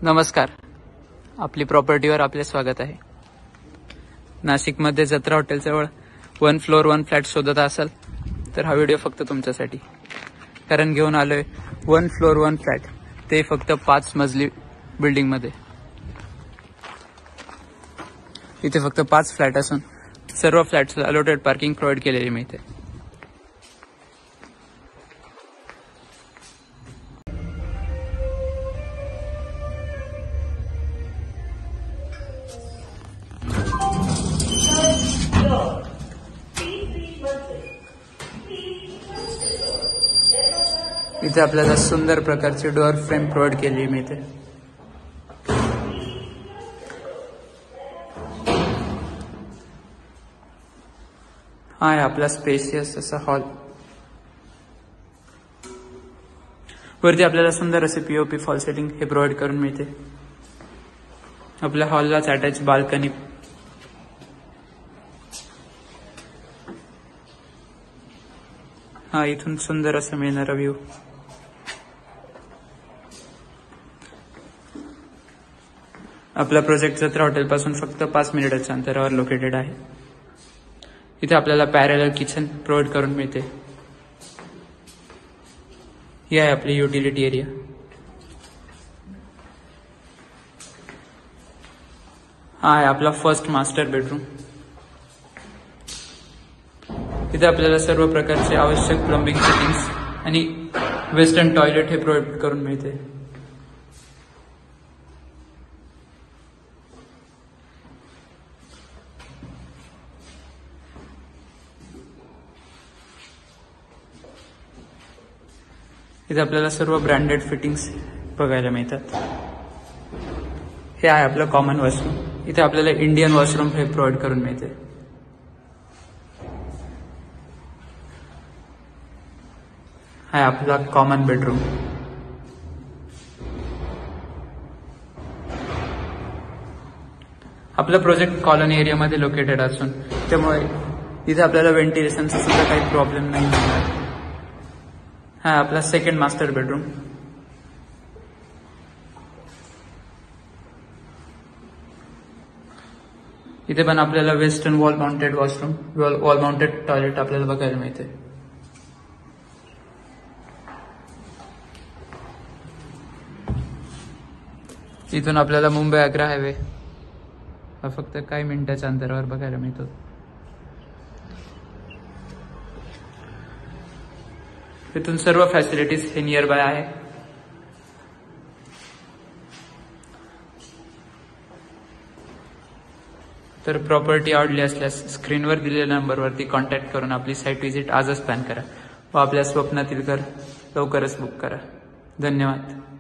नमस्कार, आपली प्रॉपर्टीवर आपले स्वागत आहे. नाशिकमध्ये जत्रा हॉटेलजवळ 1 फ्लोअर 1 फ्लॅट शोधत असाल तर हा व्हिडिओ फक्त तुमच्यासाठी. कारण घेऊन आलोय 1 फ्लोअर 1 फ्लॅट, ते फक्त 5 मजली बिल्डिंग मध्ये. इथे फक्त 5 फ्लॅट असून सर्व फ्लॅट्सला अलॉटेड पार्किंग प्रोव्हाइड केलेली मिळते. इथे आपल्याला सुंदर प्रकारची डोअर फ्रेम प्रोव्हाइड केलेली मिळते. हा आहे आपला स्पेशियस असा हॉल. वरती आपल्याला सुंदर असे पीओपी फॉल सेटिंग हे प्रोव्हाइड करून मिळते. आपल्या हॉललाच अटॅच बाल्कनी. हा इथून सुंदर असं मिळणारा व्ह्यू. आपला प्रोजेक्ट जत्रा हॉटेल पासून फक्त 5 मिनिटाच्या अंतरावर लोकेटेड आहे. इथे आपल्याला पॅरेलल किचन प्रोव्हाइड करून मिळते. ही आहे आपली युटिलिटी एरिया. हा आहे आपला फर्स्ट मास्टर बेडरूम. इथे आपल्याला सर्व प्रकारचे आवश्यक प्लंबिंग सेटिंग्स आणि वेस्टर्न टॉयलेट हे प्रोव्हाइड करून मिळते. इथे आपल्याला सर्व ब्रँडेड फिटिंग्स बघायला मिळतात. हे आहे आपलं कॉमन वॉशरूम. इथे आपल्याला इंडियन वॉशरूम हे प्रोव्हाइड करून मिळते. हा आहे आपला कॉमन बेडरूम. आपलं प्रोजेक्ट कॉलनी एरियामध्ये लोकेटेड असून त्यामुळे इथे आपल्याला व्हेंटिलेशनचा सुद्धा काही प्रॉब्लेम नाही होणार. हा आपला सेकंड मास्टर बेडरूम. इथे पण आपल्याला western wall mounted washroom, wall mounted toilet आपल्याला बघायला मिळते. इथून आपल्याला मुंबई आग्रा हायवे हा फक्त काही मिनिटाच्या अंतरावर बघायला मिळतो. इथून सर्व फॅसिलिटीज हे नियर बाय आहे. तर प्रॉपर्टी आवडली असल्यास स्क्रीनवर दिलेल्या नंबरवरती कॉन्टॅक्ट करून आपली साईट व्हिजिट आजच प्लॅन करा व आपल्या स्वप्नातील घर लवकरच बुक करा. धन्यवाद.